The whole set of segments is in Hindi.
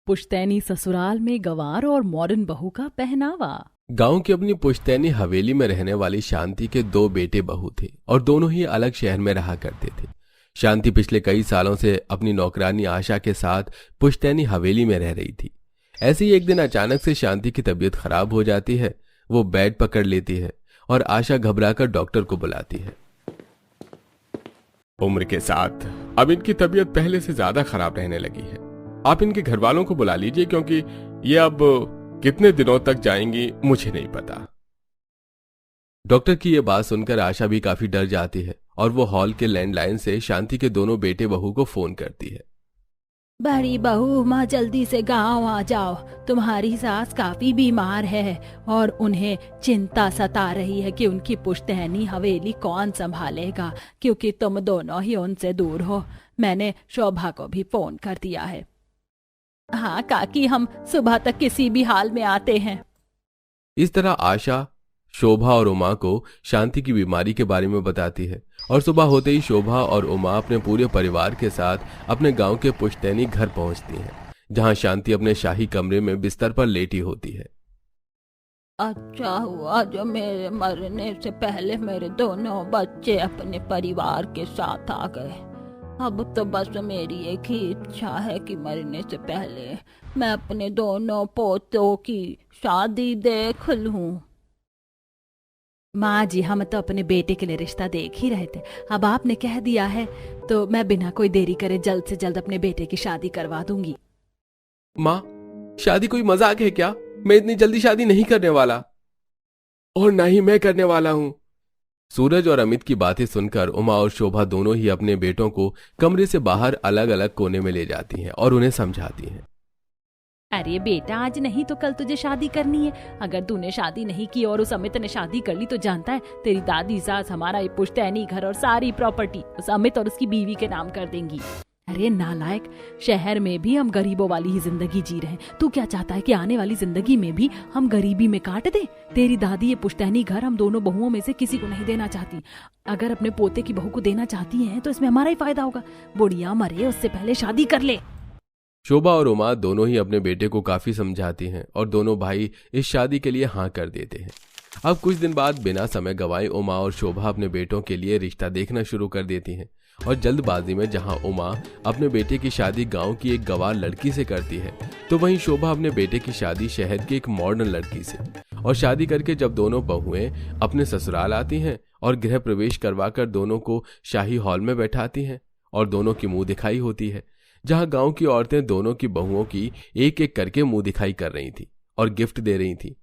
पुश्तैनी ससुराल में गंवार और मॉडर्न बहू का पहनावा। गांव की अपनी पुश्तैनी हवेली में रहने वाली शांति के 2 बेटे बहू थे और दोनों ही अलग शहर में रहा करते थे। शांति पिछले कई सालों से अपनी नौकरानी आशा के साथ पुश्तैनी हवेली में रह रही थी। ऐसे ही एक दिन अचानक से शांति की तबीयत खराब हो जाती है। वो बेड पकड़ लेती है और आशा घबराकर डॉक्टर को बुलाती है। उम्र के साथ अब इनकी तबीयत पहले से ज्यादा खराब रहने लगी है। आप इनके घर वालों को बुला लीजिए, क्योंकि ये अब कितने दिनों तक जाएंगी मुझे नहीं पता। डॉक्टर की यह बात सुनकर आशा भी काफी डर जाती है और वो हॉल के लैंडलाइन से शांति के दोनों बेटे बहू को फोन करती है। बड़ी बहू, माँ जल्दी से गांव आ जाओ। तुम्हारी सास काफी बीमार है और उन्हें चिंता सता रही है कि उनकी पुश्तैनी हवेली कौन संभालेगा, क्योंकि तुम दोनों ही उनसे दूर हो। मैंने शोभा को भी फोन कर दिया है। हाँ काकी, हम सुबह तक किसी भी हाल में आते हैं। इस तरह आशा, शोभा और उमा को शांति की बीमारी के बारे में बताती है और सुबह होते ही शोभा और उमा अपने पूरे परिवार के साथ अपने गांव के पुश्तैनी घर पहुंचती हैं, जहां शांति अपने शाही कमरे में बिस्तर पर लेटी होती है। अच्छा हुआ जो मेरे मरने से पहले मेरे दोनों बच्चे अपने परिवार के साथ आ गए। अब तो बस मेरी एक ही इच्छा है कि मरने से पहले मैं अपने दोनों पोतों की शादी देख लूं। माँ जी, हम तो अपने बेटे के लिए रिश्ता देख ही रहे थे। अब आपने कह दिया है तो मैं बिना कोई देरी करे जल्द से जल्द अपने बेटे की शादी करवा दूंगी। माँ, शादी कोई मजाक है क्या? मैं इतनी जल्दी शादी नहीं करने वाला, और ना ही मैं करने वाला हूं। सूरज और अमित की बातें सुनकर उमा और शोभा दोनों ही अपने बेटों को कमरे से बाहर अलग अलग कोने में ले जाती हैं और उन्हें समझाती हैं। अरे बेटा, आज नहीं तो कल तुझे शादी करनी है। अगर तूने शादी नहीं की और उस अमित ने शादी कर ली तो जानता है तेरी दादी सास हमारा ये पुश्तैनी घर और सारी प्रॉपर्टी उस अमित और उसकी बीवी के नाम कर देंगी। अरे नालायक, शहर में भी हम गरीबों वाली ही जिंदगी जी रहे हैं। तू क्या चाहता है कि आने वाली जिंदगी में भी हम गरीबी में काट दें? तेरी दादी ये पुश्तैनी घर हम दोनों बहुओं में से किसी को नहीं देना चाहती। अगर अपने पोते की बहू को देना चाहती है तो इसमें हमारा ही फायदा होगा। बुढ़िया मरे उससे पहले शादी कर ले। शोभा और उमा दोनों ही अपने बेटे को काफी समझाती हैं और दोनों भाई इस शादी के लिए हाँ कर देते हैं। अब कुछ दिन बाद बिना समय गंवाए उमा और शोभा अपने बेटों के लिए रिश्ता देखना शुरू कर देती हैं और जल्दबाजी में जहां उमा अपने बेटे की शादी गांव की एक गंवार लड़की से करती है, तो वहीं शोभा अपने बेटे की शादी शहर की एक मॉडर्न लड़की से। और शादी करके जब दोनों बहुएं अपने ससुराल आती हैं और गृह प्रवेश करवाकर दोनों को शाही हॉल में बैठाती हैं और दोनों की मुंह दिखाई होती है, जहां गांव की औरतें दोनों की बहुओं की एक एक करके मुंह दिखाई कर रही थी और गिफ्ट दे रही थी।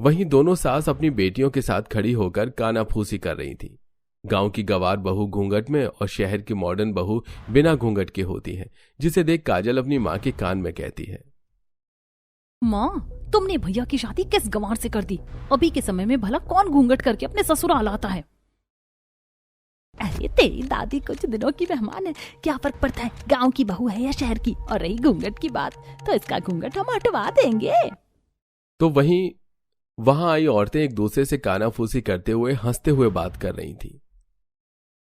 वहीं दोनों सास अपनी बेटियों के साथ खड़ी होकर कानाफूसी कर रही थी। गांव की गंवार बहू घूंघट में और शहर की मॉडर्न बहू बिना घूंघट के होती है, जिसे देख काजल अपनी माँ के कान में कहती है, माँ, तुमने भैया की शादी किस गंवार से कर दी? अभी के समय में भला कौन घूंघट करके अपने ससुराल आता है? अरे तेरी दादी कुछ दिनों की मेहमान है, क्या फर्क पड़ता है गांव की बहू है या शहर की? और रही घूंघट की बात, तो इसका घूंघट हम हटवा देंगे। तो वहीं वहां आई औरतें एक दूसरे से कानाफूसी करते हुए हंसते हुए बात कर रही थी।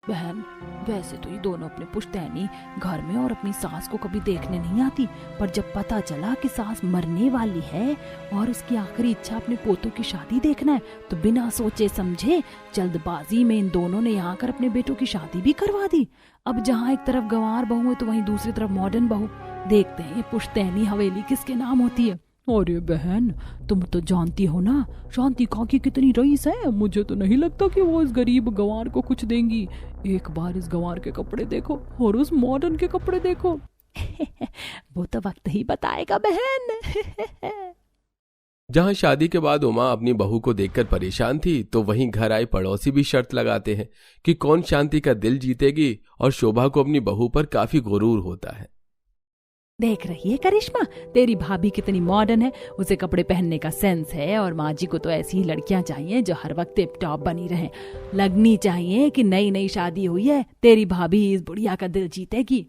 बहन, वैसे तो ये दोनों अपने पुश्तैनी घर में और अपनी सास को कभी देखने नहीं आती, पर जब पता चला कि सास मरने वाली है और उसकी आखिरी इच्छा अपने पोतों की शादी देखना है, तो बिना सोचे समझे जल्दबाजी में इन दोनों ने यहाँ कर अपने बेटों की शादी भी करवा दी। अब जहाँ एक तरफ गंवार बहू है तो वहीं दूसरी तरफ मॉडर्न बहू। देखते हैं पुश्तैनी हवेली किसके नाम होती है। अरे बहन, तुम तो जानती हो ना शांति काकी कितनी रईस है। मुझे तो नहीं लगता कि वो इस गरीब गंवार को कुछ देंगी। एक बार इस गंवार के कपड़े देखो और उस मॉडर्न के कपड़े देखो। वो तो वक्त ही बताएगा बहन। जहां शादी के बाद उमा अपनी बहू को देखकर परेशान थी, तो वहीं घर आए पड़ोसी भी शर्त लगाते हैं कि कौन शांति का दिल जीतेगी, और शोभा को अपनी बहू पर काफी गुरूर होता है। देख रही है करिश्मा, तेरी भाभी कितनी मॉडर्न है, उसे कपड़े पहनने का सेंस है। और माँ जी को तो ऐसी ही लड़कियां चाहिए जो हर वक्त टिप टॉप बनी रहें। लगनी चाहिए कि नई नई शादी हुई है, तेरी भाभी इस बुढ़िया का दिल जीतेगी।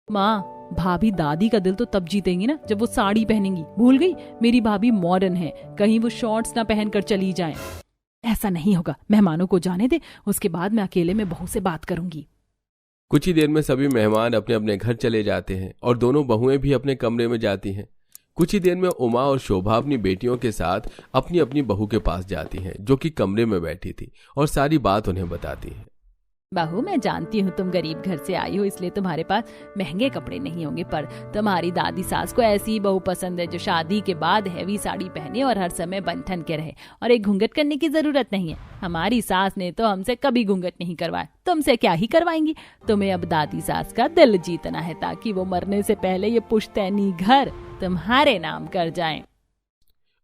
माँ, भाभी दादी का दिल तो तब जीतेंगी ना जब वो साड़ी पहनेंगी। भूल गई, मेरी भाभी मॉडर्न है, कहीं वो शॉर्ट्स ना पहनकर चली जाए। ऐसा नहीं होगा, मेहमानों को जाने दे, उसके बाद मैं अकेले में बहू से बात करूंगी। कुछ ही देर में सभी मेहमान अपने अपने घर चले जाते हैं और दोनों बहुएं भी अपने कमरे में जाती हैं। कुछ ही देर में उमा और शोभा अपनी बेटियों के साथ अपनी अपनी बहू के पास जाती हैं, जो कि कमरे में बैठी थी, और सारी बात उन्हें बताती है। बहू, मैं जानती हूँ तुम गरीब घर से आई हो, इसलिए तुम्हारे पास महंगे कपड़े नहीं होंगे, पर तुम्हारी दादी सास को ऐसी ही बहू पसंद है जो शादी के बाद हैवी साड़ी पहने और हर समय बन-ठन के रहे, और एक घूंघट करने की जरूरत नहीं है। हमारी सास ने तो हमसे कभी घूंघट नहीं करवाया, तुमसे क्या ही करवाएंगी। तुम्हें अब दादी सास का दिल जीतना है, ताकि वो मरने से पहले ये पुश्तैनी घर तुम्हारे नाम कर जाए।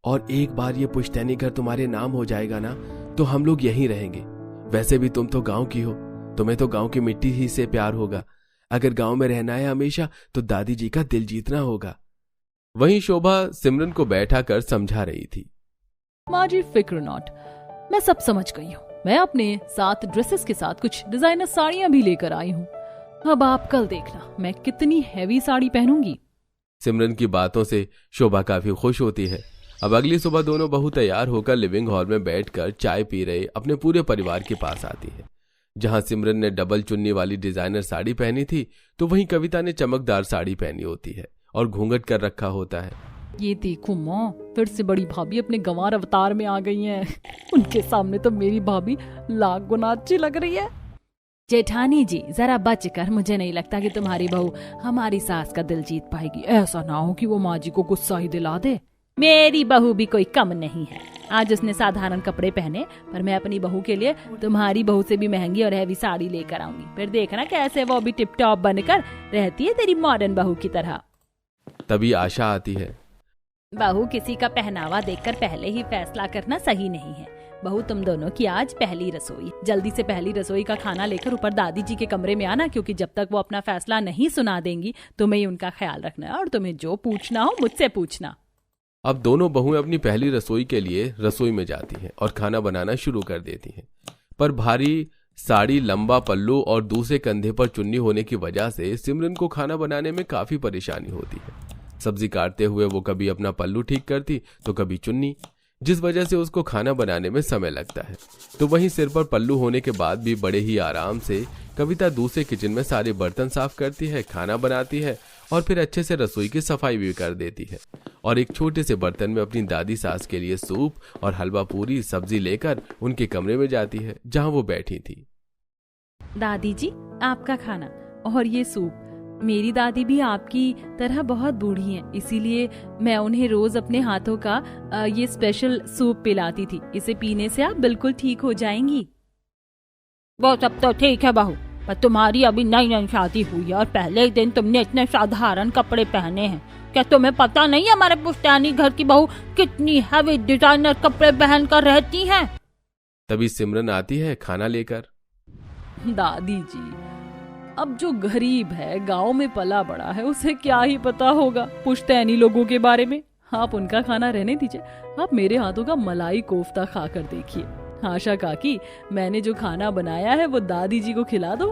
और एक बार ये पुश्तैनी घर तुम्हारे नाम हो जाएगा ना, तो हम लोग यहीं रहेंगे। वैसे भी तुम तो गांव की हो, तुम्हें तो गांव की मिट्टी ही से प्यार होगा। अगर गांव में रहना है हमेशा, तो दादी जी का दिल जीतना होगा। वहीं शोभा सिमरन को बैठा कर समझा रही थी। माँ जी, फिक्र नॉट, मैं सब समझ गई हूँ। मैं अपने 7 ड्रेसेस के साथ कुछ डिजाइनर साड़ियाँ भी लेकर आई हूँ। अब आप कल देखना मैं कितनी हैवी साड़ी पहनूंगी। सिमरन की बातों से शोभा काफी खुश होती है। अब अगली सुबह दोनों बहू तैयार होकर लिविंग हॉल में बैठकर चाय पी रहे अपने पूरे परिवार के पास आती है। जहां सिमरन ने डबल चुन्नी वाली डिजाइनर साड़ी पहनी थी, तो वहीं कविता ने चमकदार साड़ी पहनी होती है और घूंघट कर रखा होता है। ये देखो माँ, फिर से बड़ी भाभी अपने गंवार अवतार में आ गई हैं। उनके सामने तो मेरी भाभी लाख गुना अच्छी लग रही है। जेठानी जी, जरा बच कर, मुझे नहीं लगता कि तुम्हारी बहू हमारी सास का दिल जीत पाएगी। ऐसा ना हो कि वो माँ जी को गुस्सा ही दिला दे। मेरी बहू भी कोई कम नहीं है। आज उसने साधारण कपड़े पहने, पर मैं अपनी बहू के लिए तुम्हारी बहू से भी महंगी और हैवी साड़ी लेकर आऊंगी। फिर देखना कैसे वो भी टिप टॉप बनकर रहती है तेरी मॉडर्न बहू की तरह। तभी आशा आती है। बहू, किसी का पहनावा देखकर पहले ही फैसला करना सही नहीं है। बहू, तुम दोनों की आज पहली रसोई। जल्दी से पहली रसोई का खाना लेकर ऊपर दादी जी के कमरे में आना, क्योंकि जब तक वो अपना फैसला नहीं सुना देंगी तुम्हें ही उनका ख्याल रखना है, और तुम्हें जो पूछना हो मुझसे पूछना। अब दोनों बहुएं अपनी पहली रसोई के लिए रसोई में जाती हैं और खाना बनाना शुरू कर देती हैं। पर भारी साड़ी, लंबा पल्लू और दूसरे कंधे पर चुन्नी होने की वजह से सिमरन को खाना बनाने में काफी परेशानी होती है। सब्जी काटते हुए वो कभी अपना पल्लू ठीक करती तो कभी चुन्नी, जिस वजह से उसको खाना बनाने में समय लगता है। तो वहीं सिर पर पल्लू होने के बाद भी बड़े ही आराम से कविता दूसरे किचन में सारे बर्तन साफ करती है, खाना बनाती है और फिर अच्छे से रसोई की सफाई भी कर देती है। और एक छोटे से बर्तन में अपनी दादी सास के लिए सूप और हलवा पूरी सब्जी लेकर उनके कमरे में जाती है, जहां वो बैठी थी। दादी जी, आपका खाना और ये सूप। मेरी दादी भी आपकी तरह बहुत बूढ़ी हैं, इसीलिए मैं उन्हें रोज अपने हाथों का ये स्पेशल सूप पिलाती थी। इसे पीने से आप बिल्कुल ठीक हो जाएंगी। वो सब तो ठीक है बहू, पर तुम्हारी अभी नई नई शादी हुई है और पहले ही दिन तुमने इतने साधारण कपड़े पहने हैं। क्या तुम्हें पता नहीं हमारे पुश्तैनी घर की बहू कितनी हैवी डिजाइनर कपड़े पहन कर रहती हैं? तभी सिमरन आती है खाना लेकर। दादी जी, अब जो गरीब है, गांव में पला बड़ा है, उसे क्या ही पता होगा पुश्तैनी लोगों के बारे में। आप उनका खाना रहने दीजिए, आप मेरे हाथों का मलाई कोफ्ता खाकर देखिए। आशा काकी, मैंने जो खाना बनाया है वो दादी जी को खिला दो।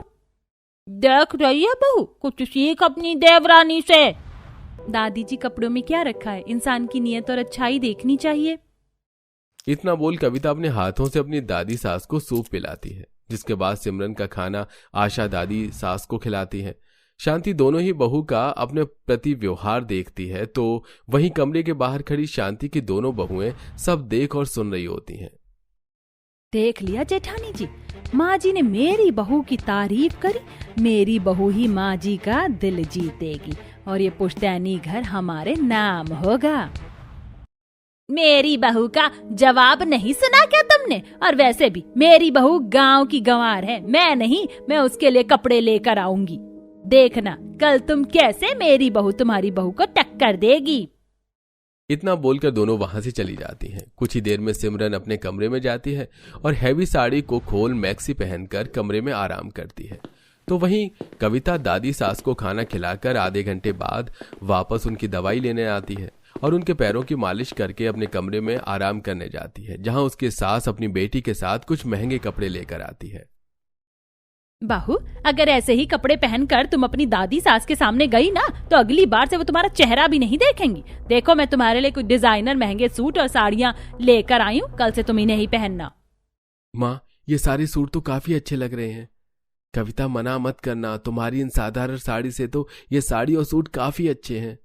देख रही है बहू, कुछ सीख अपनी देवरानी से। दादी जी, कपड़ों में क्या रखा है, इंसान की नीयत और अच्छाई देखनी चाहिए। इतना बोल कविता अपने हाथों से अपनी दादी सास को सूप पिलाती है, जिसके बाद सिमरन का खाना आशा दादी सास को खिलाती है। शांति दोनों ही बहू का अपने प्रति व्यवहार देखती है, तो वहीं कमरे के बाहर खड़ी शांति की दोनों बहुएं सब देख और सुन रही होती हैं। देख लिया जेठानी जी, माँ जी ने मेरी बहू की तारीफ करी। मेरी बहू ही माँ जी का दिल जीतेगी और ये पुश्तैनी घर हमारे नाम होगा। मेरी बहू का जवाब नहीं सुना क्या तुमने? और वैसे भी मेरी बहू गांव की गंवार है, मैं नहीं। मैं उसके लिए कपड़े लेकर आऊंगी। देखना कल तुम कैसे मेरी बहू तुम्हारी बहू को टक्कर देगी। इतना बोलकर दोनों वहां से चली जाती हैं। कुछ ही देर में सिमरन अपने कमरे में जाती है और हैवी साड़ी को खोल मैक्सी पहनकर कमरे में आराम करती है। तो वहीं कविता दादी सास को खाना खिलाकर आधे घंटे बाद वापस उनकी दवाई लेने आती है और उनके पैरों की मालिश करके अपने कमरे में आराम करने जाती है, जहां उसकी सास अपनी बेटी के साथ कुछ महंगे कपड़े लेकर आती है। बहू, अगर ऐसे ही कपड़े पहनकर तुम अपनी दादी सास के सामने गई ना, तो अगली बार से वो तुम्हारा चेहरा भी नहीं देखेंगी। देखो, मैं तुम्हारे लिए कुछ डिजाइनर महंगे सूट और साड़ियाँ लेकर आई हूँ, कल से तुम इन्हें ही पहनना। माँ, ये सारे सूट तो काफी अच्छे लग रहे हैं। कविता, मना मत करना, तुम्हारी इन साधारण साड़ी से तो ये साड़ी और सूट काफी अच्छे हैं।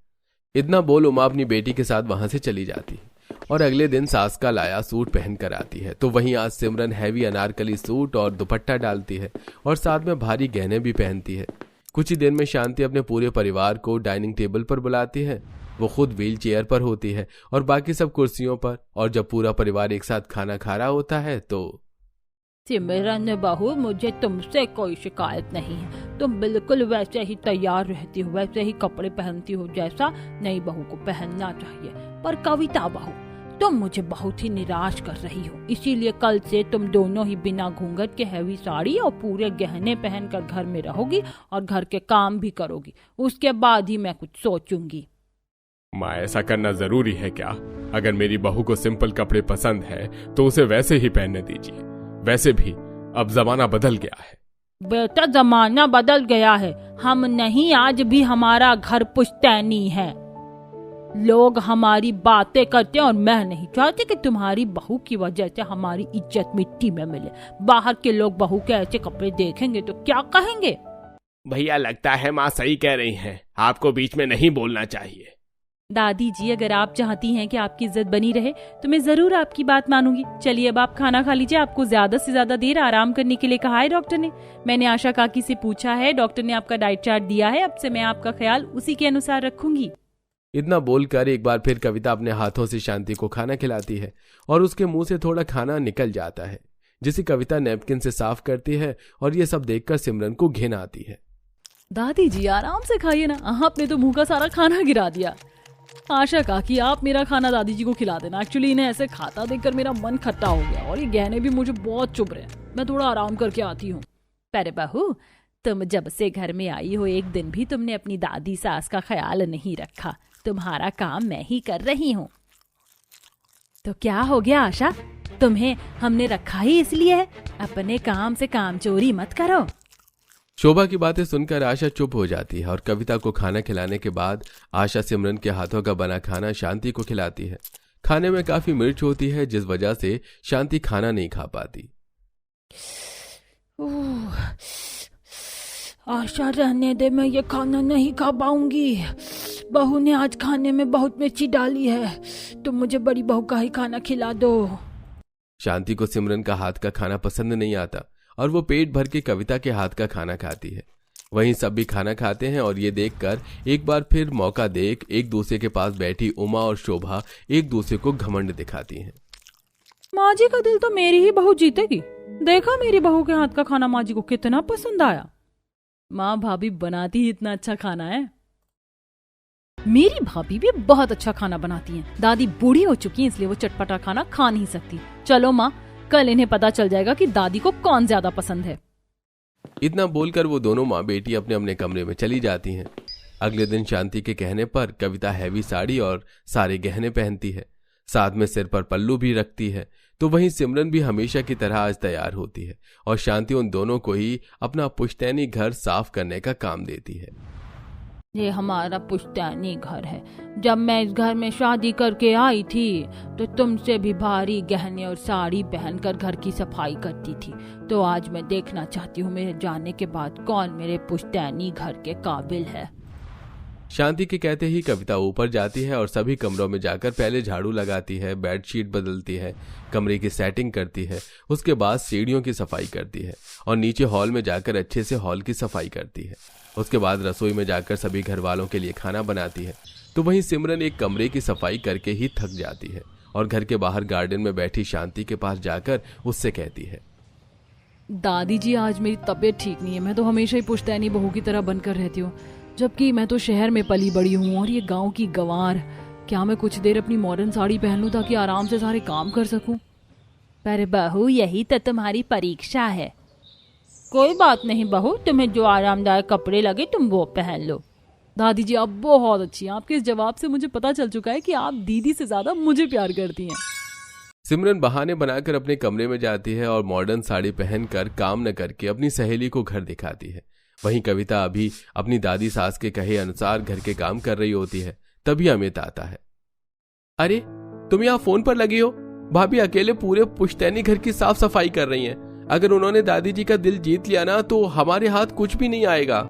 इतना बोल उमा अपनी बेटी के साथ वहां से चली जाती है और अगले दिन सास का लाया सूट पहन कर आती है। तो वहीं आज सिमरन हैवी अनारकली सूट और दुपट्टा डालती है और साथ में भारी गहने भी पहनती है। कुछ ही देर में शांति अपने पूरे परिवार को डाइनिंग टेबल पर बुलाती है। वो खुद व्हील चेयर पर होती है और बाकी सब कुर्सियों पर। और जब पूरा परिवार एक साथ खाना खा रहा होता है तो सिमरन बहू, मुझे तुमसे कोई शिकायत नहीं है। तुम बिल्कुल वैसे ही तैयार रहती हो, वैसे ही कपड़े पहनती हो जैसा नई बहू को पहनना चाहिए। पर कविता बहू, तुम मुझे बहुत ही निराश कर रही हो। इसीलिए कल से तुम दोनों ही बिना घूंघट के हैवी साड़ी और पूरे गहने पहनकर घर में रहोगी और घर के काम भी करोगी। उसके बाद ही मैं कुछ सोचूंगी। माँ, ऐसा करना जरूरी है क्या? अगर मेरी बहू को सिंपल कपड़े पसंद है तो उसे वैसे ही पहनने दीजिए। वैसे भी अब जमाना बदल गया है। बेटा, जमाना बदल गया है, हम नहीं, आज भी हमारा घर पुश्तैनी है। लोग हमारी बातें करते हैं और मैं नहीं चाहती कि तुम्हारी बहू की वजह से हमारी इज्जत मिट्टी में मिले। बाहर के लोग बहू के ऐसे कपड़े देखेंगे तो क्या कहेंगे? भैया, लगता है माँ सही कह रही हैं। आपको बीच में नहीं बोलना चाहिए। दादी जी, अगर आप चाहती हैं कि आपकी इज्जत बनी रहे तो मैं जरूर आपकी बात मानूंगी। चलिए अब आप खाना खा लीजिए। आपको ज्यादा से ज्यादा देर आराम करने के लिए कहा है डॉक्टर ने। मैंने आशा काकी से पूछा है, डॉक्टर ने आपका डाइट चार्ट दिया है। अब से मैं आपका ख्याल उसी के अनुसार रखूंगी। इतना बोलकर एक बार फिर कविता अपने हाथों से शांति को खाना खिलाती है और उसके मुंह से थोड़ा खाना निकल जाता है, जिसे कविता नैपकिन से साफ करती है। और ये सब देखकर सिमरन को घिन आती है। दादी जी, आराम से खाइए ना, आपने तो मुंह का सारा खाना गिरा दिया। आशा काकी, आप मेरा खाना दादी जी को खिला देना। एक्चुअली इन्हें ऐसे खाता देखकर मेरा मन खट्टा हो गया और ये गहने भी मुझे बहुत चुभ रहे हैं। मैं थोड़ा आराम करके आती हूँ। पर बहू, तुम जब से घर में आई हो एक दिन भी तुमने अपनी दादी सास का ख्याल नहीं रखा। तुम्हारा काम मैं ही कर रही हूँ। तो क्या हो गया आशा, तुम्हें हमने रखा ही इसलिए है। अपने काम से काम चोरी मत करो। शोभा की बातें सुनकर आशा चुप हो जाती है और कविता को खाना खिलाने के बाद आशा सिमरन के हाथों का बना खाना शांति को खिलाती है। खाने में काफी मिर्च होती है, जिस वजह से शांति खाना नहीं खा पाती। आशा, रहने दे, मैं ये खाना नहीं खा पाऊंगी। बहू ने आज खाने में बहुत मिर्ची डाली है। तुम मुझे बड़ी बहू का ही खाना खिला दो। शांति को सिमरन का हाथ का खाना पसंद नहीं आता और वो पेट भर के कविता के हाथ का खाना खाती है। वहीं सब भी खाना खाते हैं और ये देखकर एक बार फिर मौका देख एक दूसरे के पास बैठी उमा और शोभा एक दूसरे को घमंड दिखाती हैं। माँ जी का दिल तो मेरी ही बहू जीतेगी। देखा मेरी बहू के हाथ का खाना माँ जी को कितना पसंद आया। माँ, भाभी बनाती ही इतना अच्छा खाना है। मेरी भाभी भी बहुत अच्छा खाना बनाती हैं। दादी बूढ़ी हो चुकी है, इसलिए वो चटपटा खाना खा नहीं सकती। चलो माँ, कल इन्हें पता चल जाएगा कि दादी को कौन ज्यादा पसंद है। इतना बोलकर वो दोनों माँ बेटी अपने अपने कमरे में चली जाती हैं। अगले दिन शांति के कहने पर कविता हैवी साड़ी और सारे गहने पहनती है, साथ में सिर पर पल्लू भी रखती है। तो वहीं सिमरन भी हमेशा की तरह आज तैयार होती है और शांति उन दोनों को ही अपना पुश्तैनी घर साफ करने का काम देती है। ये हमारा पुश्तैनी घर है। जब मैं इस घर में शादी करके आई थी तो तुमसे भी भारी गहने और साड़ी पहनकर घर की सफाई करती थी। तो आज मैं देखना चाहती हूँ मेरे जाने के बाद कौन मेरे पुश्तैनी घर के काबिल है। शांति के कहते ही कविता ऊपर जाती है और सभी कमरों में जाकर पहले झाड़ू लगाती है, बेडशीट बदलती है, कमरे की सेटिंग करती है। उसके बाद सीढ़ियों की सफाई करती है और नीचे हॉल में जाकर अच्छे से हॉल की सफाई करती है। उसके बाद रसोई में जाकर सभी घर वालों के लिए खाना बनाती है। तो वहीं सिमरन एक कमरे की सफाई करके ही थक जाती है और घर के बाहर गार्डन में बैठी शांति के पास जाकर उससे कहती है, दादी जी, आज मेरी तबीयत ठीक नहीं है। मैं तो हमेशा ही पुश्तैनी बहू की तरह बनकर रहती हूँ, जबकि मैं तो शहर में पली बड़ी हूँ और ये गांव की गंवार। क्या मैं कुछ देर अपनी मॉडर्न साड़ी पहन लूं ताकि आराम से सारे काम कर सकूं? पर बहू, यही तो तुम्हारी परीक्षा है। कोई बात नहीं बहू, तुम्हें जो आरामदायक कपड़े लगे तुम वो पहन लो। दादी जी, आप बहुत अच्छी हैं। आपके इस जवाब से मुझे पता चल चुका है कि आप दीदी से ज्यादा मुझे प्यार करती हैं। सिमरन बहाने बनाकर अपने कमरे में जाती है और मॉडर्न साड़ी पहनकर काम न करके अपनी सहेली को घर दिखाती है। वहीं कविता अभी अपनी दादी सास के कहे अनुसार घर के काम कर रही होती है। तभी अमित आता है। अरे, तुम यहाँ फोन पर लगी हो? भाभी अकेले पूरे पुश्तैनी घर की साफ सफाई कर रही हैं। अगर उन्होंने दादी जी का दिल जीत लिया ना तो हमारे हाथ कुछ भी नहीं आएगा।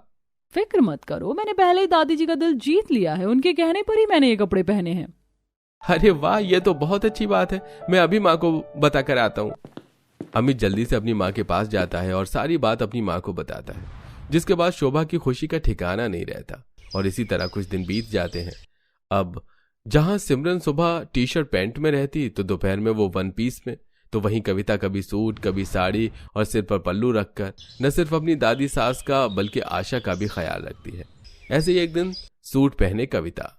फिक्र मत करो, मैंने पहले ही दादी जी का दिल जीत लिया है, उनके कहने पर ही मैंने ये कपड़े पहने हैं। अरे वाह, ये तो बहुत अच्छी बात है, मैं अभी माँ को बता कर आता हूँ। अमित जल्दी से अपनी माँ के पास जाता है और सारी बात अपनी माँ को बताता है, जिसके बाद शोभा की खुशी का ठिकाना नहीं रहता। और इसी तरह कुछ दिन बीत जाते हैं। अब जहां सिमरन सुबह टी शर्ट पैंट में रहती तो दोपहर में वो वन पीस में, तो वहीं कविता कभी सूट कभी साड़ी और सिर पर पल्लू रखकर न सिर्फ अपनी दादी सास का बल्कि आशा का भी ख्याल रखती है। ऐसे ही एक दिन सूट पहने कविता।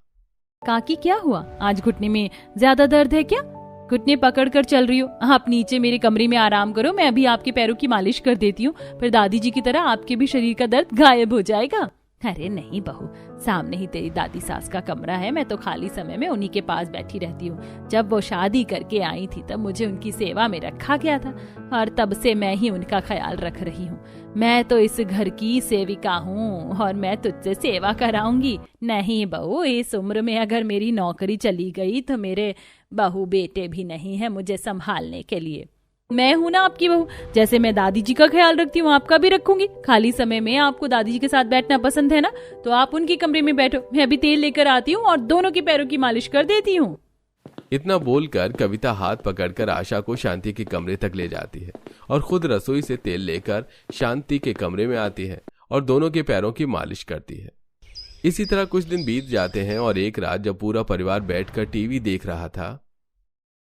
काकी क्या हुआ, आज घुटने में ज्यादा दर्द है क्या? घुटने पकड़ कर चल रही हो? आप नीचे मेरे कमरे में आराम करो, मैं अभी आपके पैरों की मालिश कर देती हूँ, फिर दादी जी की तरह आपके भी शरीर का दर्द गायब हो जाएगा। अरे नहीं बहू, सामने ही तेरी दादी सास का कमरा है, मैं तो खाली समय में उन्हीं के पास बैठी रहती हूँ। जब वो शादी करके आई थी तब मुझे उनकी सेवा में रखा गया था और तब से मैं ही उनका ख्याल रख रही हूँ। मैं तो इस घर की सेविका हूँ और मैं तुझसे सेवा कराऊंगी। नहीं बहू, इस उम्र में अगर मेरी नौकरी चली गई तो मेरे बहू बेटे भी नहीं है मुझे संभालने के लिए। मैं हूं ना आपकी बहू, जैसे मैं दादी जी का ख्याल रखती हूँ आपका भी रखूंगी। खाली समय में आपको दादी जी के साथ बैठना पसंद है ना, तो आप उनके कमरे में बैठो, मैं अभी तेल लेकर आती हूँ और दोनों के पैरों की मालिश कर देती हूँ। इतना बोलकर कविता हाथ पकड़कर आशा को शांति के कमरे तक ले जाती है और खुद रसोई से तेल लेकर शांति के कमरे में आती है और दोनों के पैरों की मालिश करती है। इसी तरह कुछ दिन बीत जाते हैं और एक रात जब पूरा परिवार बैठकर टीवी देख रहा था,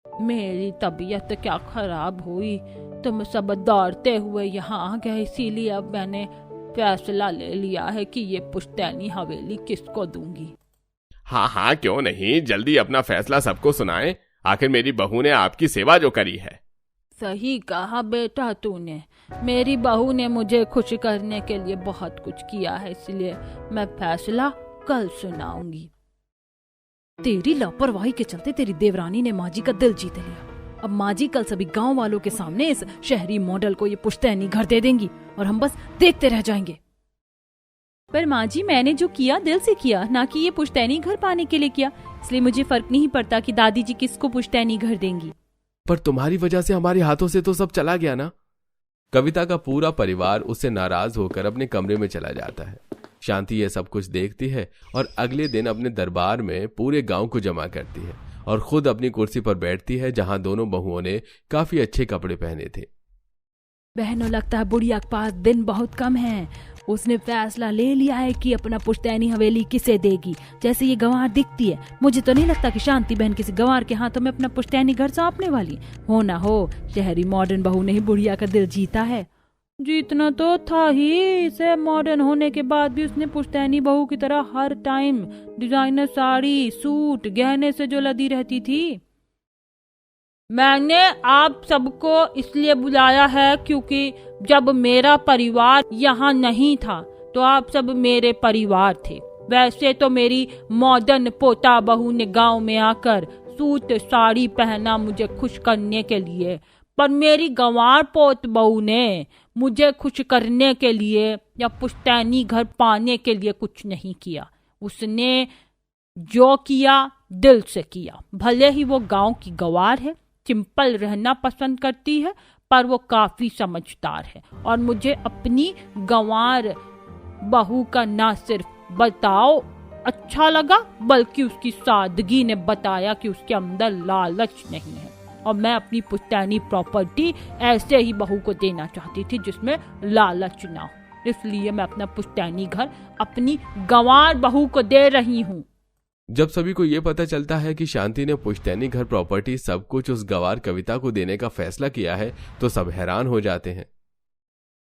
मेरी तबीयत क्या खराब हुई, तुम सब दौड़ते हुए यहाँ आ गए, इसीलिए अब मैंने फैसला ले लिया है कि ये पुश्तैनी हवेली किसको दूंगी। हाँ हाँ क्यों नहीं, जल्दी अपना फैसला सबको सुनाएं, आखिर मेरी बहू ने आपकी सेवा जो करी है। सही कहा बेटा तूने, मेरी बहू ने मुझे खुश करने के लिए बहुत कुछ किया है, इसलिए मैं फैसला कल सुनाऊंगी। तेरी लापरवाही के चलते तेरी देवरानी ने माँ जी का दिल जीत लिया। अब माँ जी कल सभी गांव वालों के सामने इस शहरी मॉडल को ये पुश्तैनी घर दे देंगी और हम बस देखते रह जाएंगे। पर माँ जी, मैंने जो किया दिल से किया, ना कि ये पुश्तैनी घर पाने के लिए किया, इसलिए मुझे फर्क नहीं पड़ता कि दादी जी किसको पुश्तैनी घर देंगी। पर तुम्हारी वजह से हमारे हाथों से तो सब चला गया ना। कविता का पूरा परिवार उससे नाराज होकर अपने कमरे में चला जाता है। शांति ये सब कुछ देखती है और अगले दिन अपने दरबार में पूरे गांव को जमा करती है और खुद अपनी कुर्सी पर बैठती है जहां दोनों बहुओं ने काफी अच्छे कपड़े पहने थे। बहनों, लगता है बुढ़िया के पास दिन बहुत कम है। उसने फैसला ले लिया है कि अपना पुश्तैनी हवेली किसे देगी। जैसे ये गंवार दिखती है, मुझे तो नहीं लगता कि शांति बहन किसी गंवार के हाथों में अपना पुश्तैनी घर सौंपने वाली। हो ना हो, शहरी मॉडर्न बहू ने ही बुढ़िया का दिल जीता है। जीतना तो था ही, इसे मॉडर्न होने के बाद भी उसने पुश्तैनी बहू की तरह हर टाइम डिजाइनर साड़ी सूट गहने से जो लदी रहती थी। मैंने आप सबको इसलिए बुलाया है क्योंकि जब मेरा परिवार यहाँ नहीं था तो आप सब मेरे परिवार थे। वैसे तो मेरी मॉडर्न पोता बहू ने गांव में आकर सूट साड़ी पहना मुझे खुश करने के लिए, पर मेरी गंवार पोत बहू ने मुझे खुश करने के लिए या पुश्तैनी घर पाने के लिए कुछ नहीं किया। उसने जो किया दिल से किया। भले ही वो गांव की गंवार है, सिंपल रहना पसंद करती है, पर वो काफी समझदार है और मुझे अपनी गंवार बहू का ना सिर्फ बताओ अच्छा लगा बल्कि उसकी सादगी ने बताया कि उसके अंदर लालच नहीं है। और मैं अपनी पुश्तैनी प्रॉपर्टी ऐसे ही बहू को देना चाहती थी जिसमें लालच ना हो, इसलिए मैं अपना पुश्तैनी घर अपनी गंवार बहू को दे रही हूँ। जब सभी को ये पता चलता है कि शांति ने पुश्तैनी घर प्रॉपर्टी सब कुछ उस गंवार कविता को देने का फैसला किया है तो सब हैरान हो जाते हैं।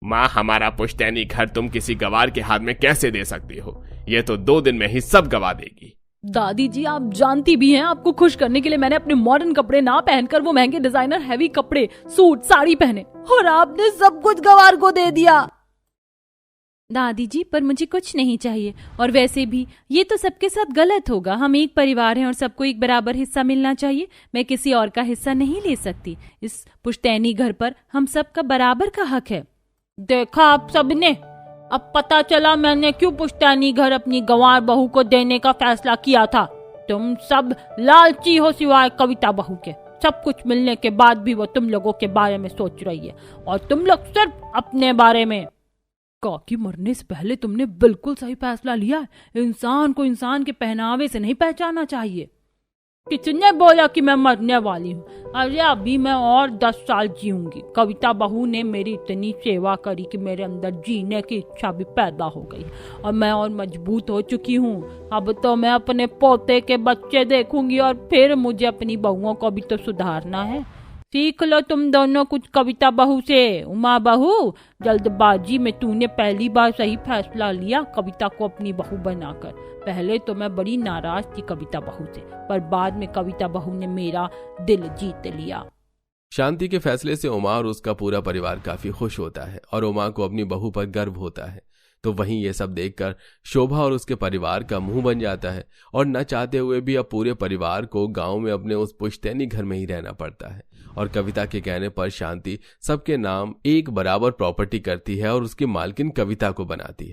माँ, हमारा पुश्तैनी घर तुम किसी गंवार के हाथ में कैसे दे सकती हो? ये तो 2 दिन में ही सब गवा देगी। दादी जी, आप जानती भी हैं, आपको खुश करने के लिए मैंने अपने मॉडर्न कपड़े ना पहनकर वो महंगे डिजाइनर हैवी कपड़े सूट साड़ी पहने और आपने सब कुछ गंवार को दे दिया। दादी जी, पर मुझे कुछ नहीं चाहिए और वैसे भी ये तो सबके साथ गलत होगा। हम एक परिवार हैं और सबको एक बराबर हिस्सा मिलना चाहिए। मैं किसी और का हिस्सा नहीं ले सकती। इस पुश्तैनी घर पर हम सबका बराबर का हक है। देखा आप सबने, अब पता चला मैंने क्यों पुश्तैनी घर अपनी गंवार बहू को देने का फैसला किया था। तुम सब लालची हो सिवाय कविता बहू के। सब कुछ मिलने के बाद भी वो तुम लोगों के बारे में सोच रही है और तुम लोग सिर्फ अपने बारे में। काकी, मरने से पहले तुमने बिल्कुल सही फैसला लिया है। इंसान को इंसान के पहनावे से नहीं पहचानना चाहिए। किसने बोला कि मैं मरने वाली हूँ? अरे अभी मैं और 10 साल जीऊंगी। कविता बहू ने मेरी इतनी सेवा करी कि मेरे अंदर जीने की इच्छा भी पैदा हो गई और मैं और मजबूत हो चुकी हूँ। अब तो मैं अपने पोते के बच्चे देखूंगी और फिर मुझे अपनी बहुओं को भी तो सुधारना है। सीख लो तुम दोनों कुछ कविता बहू से। उमा बहू, जल्दबाजी में तूने पहली बार सही फैसला लिया कविता को अपनी बहू बनाकर। पहले तो मैं बड़ी नाराज थी कविता बहू से, पर बाद में कविता बहू ने मेरा दिल जीत लिया। शांति के फैसले से उमा और उसका पूरा परिवार काफी खुश होता है और उमा को अपनी बहू पर गर्व होता है। तो वहीं ये सब देखकर शोभा और उसके परिवार का मुंह बन जाता है और न चाहते हुए भी अब पूरे परिवार को गांव में अपने उस पुश्तैनी घर में ही रहना पड़ता है। और कविता के कहने पर शांति सबके नाम एक बराबर प्रॉपर्टी करती है और उसकी मालकिन कविता को बनाती है।